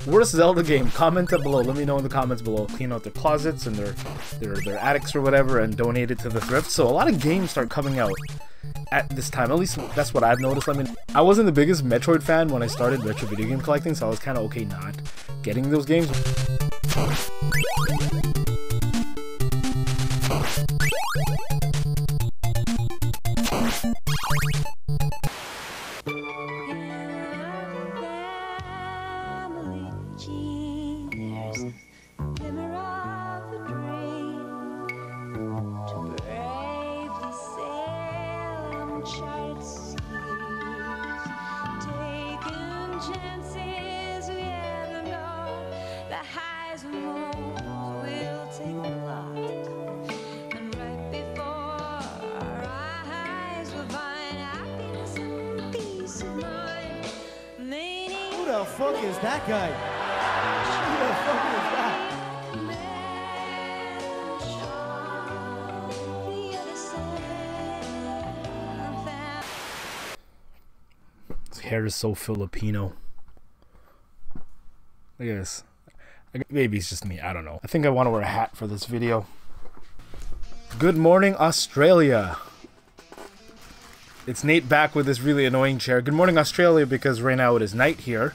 Worst Zelda game, comment it below. Let me know in the comments below. Clean out their closets and their attics or whatever and donate it to the thrift. So a lot of games start coming out at this time. At least that's what I've noticed. I mean, I wasn't the biggest Metroid fan when I started retro video game collecting, so I was kind of okay not getting those games. Who the fuck is that guy? Who the fuck is that? His hair is so Filipino. Look at this. Maybe it's just me, I don't know. I think I want to wear a hat for this video. Good morning, Australia. It's Nate back with this really annoying chair. Good morning, Australia, because right now it is night here.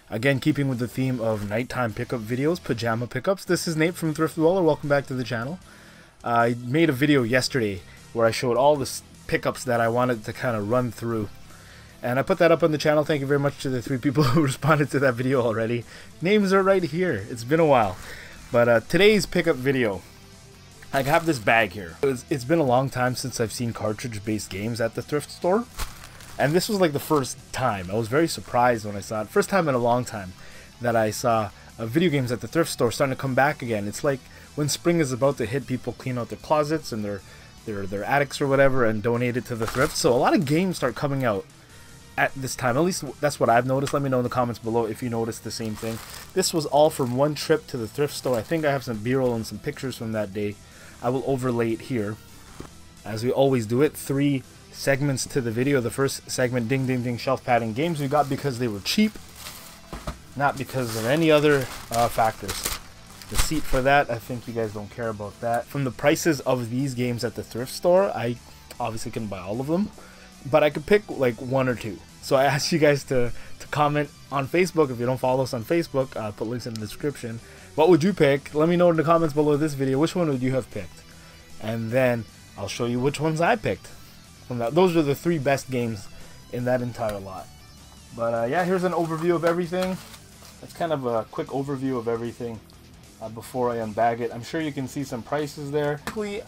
Again, keeping with the theme of nighttime pickup videos, pajama pickups. This is Nate from thriftdweller. Welcome back to the channel. I made a video yesterday where I showed all the pickups that I wanted to kind of run through. And I put that up on the channel. Thank you very much to the 3 people who responded to that video already. Names are right here. It's been a while. But today's pickup video, I have this bag here. It's been a long time since I've seen cartridge-based games at the thrift store. And this was like the first time. I was very surprised when I saw it. First time in a long time that I saw video games at the thrift store starting to come back again. It's like when spring is about to hit, people clean out their closets and their attics or whatever and donate it to the thrift. So a lot of games start coming out at this time. At least that's what I've noticed. Let me know in the comments below if you noticed the same thing. This was all from one trip to the thrift store. I think I have some b-roll and some pictures from that day. I will overlay it here, as we always do it. 3 segments to the video. The first segment, ding ding ding, shelf padding games we got because they were cheap, not because of any other factors. The seat for that, I think you guys don't care about that. From the prices of these games at the thrift store, I obviously couldn't buy all of them, but I could pick like 1 or 2. So I asked you guys to comment on Facebook. If you don't follow us on Facebook, put links in the description. What would you pick? Let me know in the comments below this video. Which one would you have picked? And then I'll show you which ones I picked. From that, those are the 3 best games in that entire lot. But yeah, here's an overview of everything. It's kind of a quick overview of everything before I unbag it. I'm sure you can see some prices there. Okay,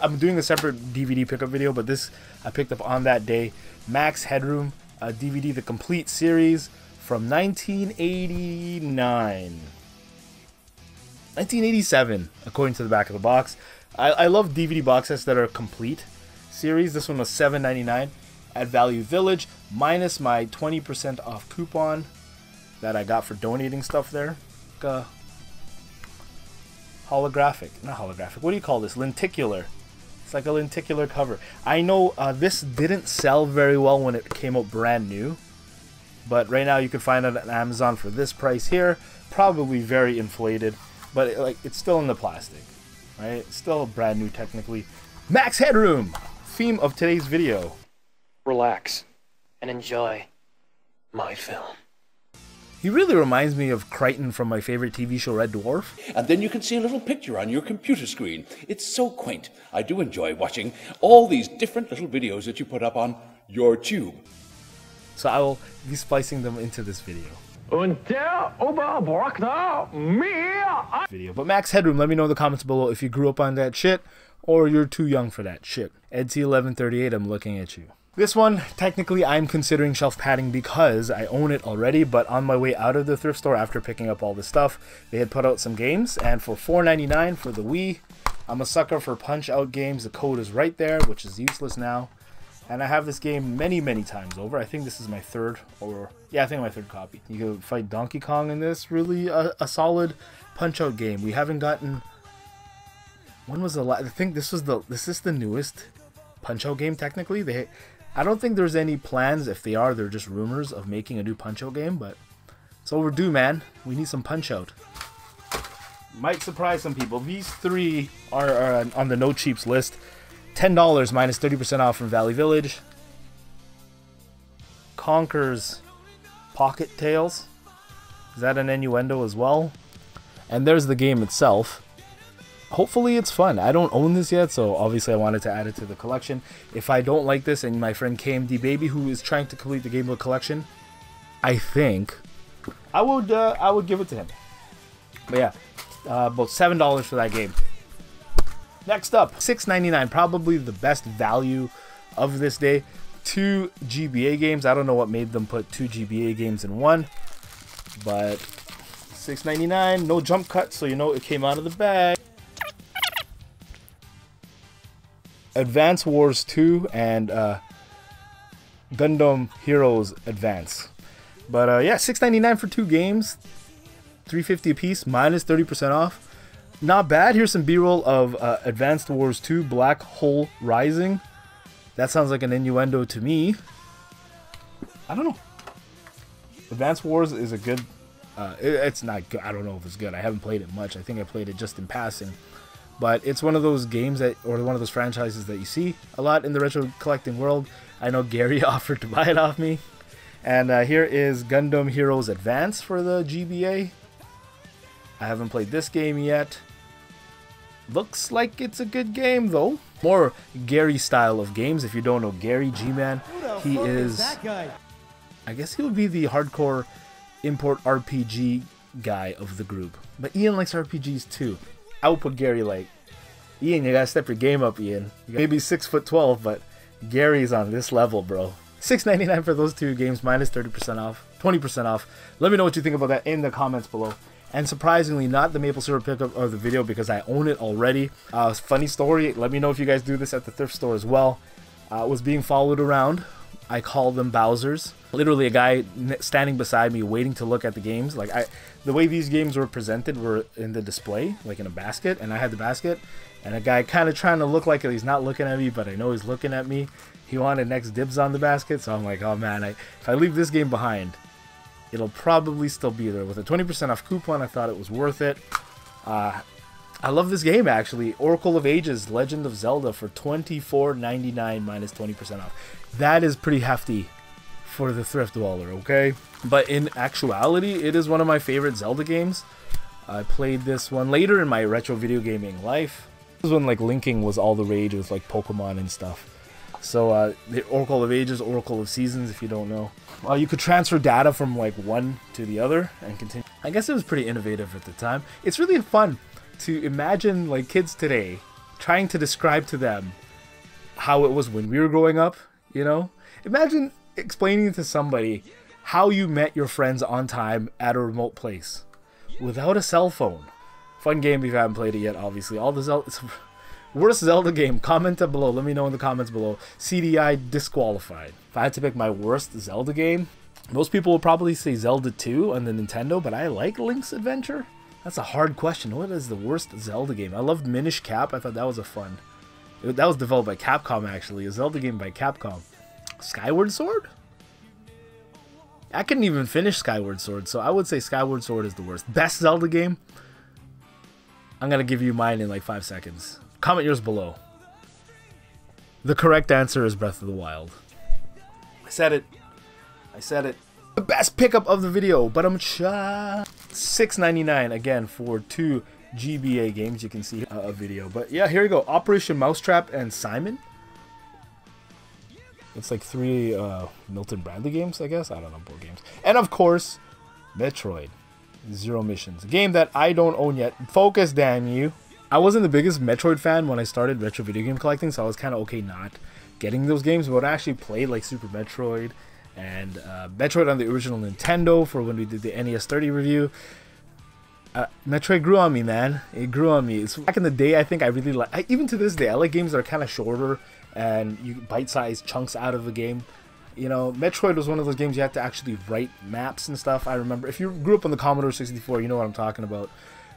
I'm doing a separate DVD pickup video, but this I picked up on that day. Max Headroom DVD, the complete series from 1989. 1987, according to the back of the box. I love DVD box sets that are complete series. This one was $7.99 at Value Village, minus my 20% off coupon that I got for donating stuff there. Holographic, not holographic, what do you call this? Lenticular. It's like a lenticular cover. I know this didn't sell very well when it came out brand new, but right now you can find it on Amazon for this price here. Probably very inflated, but it's still in the plastic, right? It's still brand new technically. Max Headroom, theme of today's video. Relax and enjoy my film. He really reminds me of Crichton from my favorite TV show Red Dwarf. And then you can see a little picture on your computer screen. It's so quaint. I do enjoy watching all these different little videos that you put up on your tube. So I will be splicing them into this video. But Max Headroom, let me know in the comments below if you grew up on that shit or you're too young for that shit. EDC1138, I'm looking at you. This one, technically, I'm considering shelf padding because I own it already, but on my way out of the thrift store after picking up all this stuff, they had put out some games, and for $4.99 for the Wii, I'm a sucker for Punch-Out games. The code is right there, which is useless now, and I have this game many, many times over. I think this is my third, I think my third copy. You can fight Donkey Kong in this. Really a solid Punch-Out game. We haven't gotten... When was the last... I think this is the newest Punch-Out game, technically. I don't think there's any plans. If they are, they're just rumors of making a new Punch-Out game, but It's overdue, man. We need some Punch-Out. Might surprise some people. These three are on the no cheaps list. $10 minus 30% off from Valley Village. Conker's Pocket Tales. Is that an innuendo as well? And there's the game itself. Hopefully it's fun. I don't own this yet, so obviously I wanted to add it to the collection. If I don't like this, and my friend KMD Baby, who is trying to complete the Game Boy collection, I think I would give it to him. But yeah, about $7 for that game. Next up, $6.99, probably the best value of this day. 2 GBA games. I don't know what made them put 2 GBA games in one, but $6.99, no jump cut, so you know it came out of the bag. Advance Wars 2 and Gundam Heroes Advance. But yeah, $6.99 for 2 games, $3.50 a piece, minus 30% off. Not bad. Here's some B-roll of Advanced Wars 2 Black Hole Rising. That sounds like an innuendo to me. I don't know. Advanced Wars is a good... it's not good. I don't know if it's good. I haven't played it much. I think I played it just in passing. But it's one of those games that, or one of those franchises that you see a lot in the retro collecting world. I know Gary offered to buy it off me. And here is Gundam Heroes Advance for the GBA. I haven't played this game yet. Looks like it's a good game though. More Gary style of games. If you don't know Gary G-Man, he is... I guess he would be the hardcore import RPG guy of the group. But Ian likes RPGs too. I would put Gary like, Ian, you gotta step your game up, Ian. Maybe 6'12", but Gary's on this level, bro. $6.99 for those 2 games, minus 30% off, 20% off. Let me know what you think about that in the comments below. And surprisingly, not the maple syrup pickup of the video because I own it already. Funny story, let me know if you guys do this at the thrift store as well. Was being followed around. I call them Bowsers. Literally a guy standing beside me waiting to look at the games. Like the way these games were presented were in the display, like in a basket, and I had the basket. And a guy kind of trying to look like he's not looking at me, but I know he's looking at me. He wanted next dibs on the basket, so I'm like, oh man, if I leave this game behind, it'll probably still be there. With a 20% off coupon, I thought it was worth it. I love this game actually. Oracle of Ages, Legend of Zelda for $24.99 minus 20% off. That is pretty hefty for the Thrift Dweller, okay? But in actuality, it is one of my favorite Zelda games. I played this one later in my retro video gaming life. This was when like linking was all the rage with like Pokemon and stuff. So the Oracle of Ages, Oracle of Seasons, if you don't know. Well, you could transfer data from like one to the other and continue. I guess it was pretty innovative at the time. It's really fun to imagine like kids today trying to describe to them how it was when we were growing up, you know? Imagine explaining to somebody how you met your friends on time at a remote place without a cell phone. Fun game if you haven't played it yet, obviously. All the Zelda... Worst Zelda game, comment down below. Let me know in the comments below. CDI disqualified. If I had to pick my worst Zelda game, most people would probably say Zelda 2 on the Nintendo, but I like Link's Adventure. That's a hard question. What is the worst Zelda game? I loved Minish Cap. I thought that was a fun. That was developed by Capcom actually. A Zelda game by Capcom. Skyward Sword? I couldn't even finish Skyward Sword, so I would say Skyward Sword is the worst. Best Zelda game? I'm gonna give you mine in like 5 seconds. Comment yours below. The correct answer is Breath of the Wild. I said it. I said it. The best pickup of the video, but I'm $6.99 again for 2 GBA games. You can see a video, but yeah, here we go. Operation Mousetrap and Simon. It's like 3 Milton Bradley games, I guess. I don't know, board games. And of course, Metroid Zero Missions, a game that I don't own yet. Focus, damn you. I wasn't the biggest Metroid fan when I started retro video game collecting, so I was kind of okay not getting those games, but I actually played like Super Metroid and Metroid on the original Nintendo for when we did the NES 30 review. Metroid grew on me, man. It grew on me. It's back in the day, I think I really like, even to this day, I like games that are kind of shorter and you bite-sized chunks out of the game. You know, Metroid was one of those games you had to actually write maps and stuff. I remember, if you grew up on the Commodore 64, you know what I'm talking about.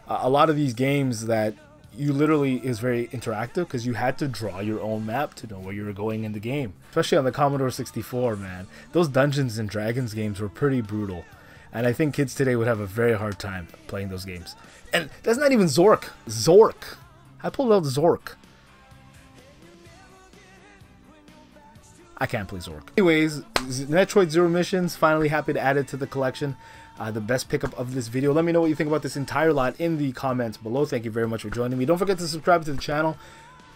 A lot of these games that you literally is very interactive because you had to draw your own map to know where you were going in the game. Especially on the Commodore 64, man. Those Dungeons and Dragons games were pretty brutal. And I think kids today would have a very hard time playing those games. And that's not even Zork. Zork. I pulled out Zork. I can't play Zork. Anyways, Metroid Zero Missions, finally happy to add it to the collection. The best pickup of this video. Let me know what you think about this entire lot in the comments below. Thank you very much for joining me. Don't forget to subscribe to the channel.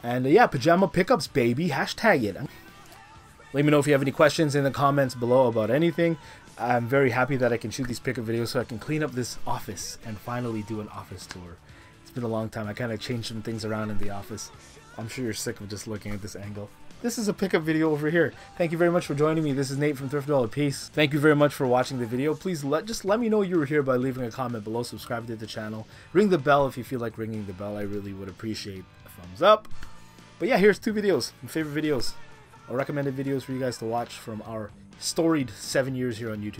And yeah, pajama pickups, baby. Hashtag it. Let me know if you have any questions in the comments below about anything. I'm very happy that I can shoot these pickup videos so I can clean up this office and finally do an office tour. It's been a long time. I kind of changed some things around in the office. I'm sure you're sick of just looking at this angle. This is a pickup video over here. Thank you very much for joining me. This is Nate from thriftdweller. Peace. Thank you very much for watching the video. Please just let me know you were here by leaving a comment below. Subscribe to the channel. Ring the bell if you feel like ringing the bell. I really would appreciate a thumbs up. But yeah, here's 2 videos. My favorite videos. Or recommended videos for you guys to watch from our storied 7 years here on YouTube.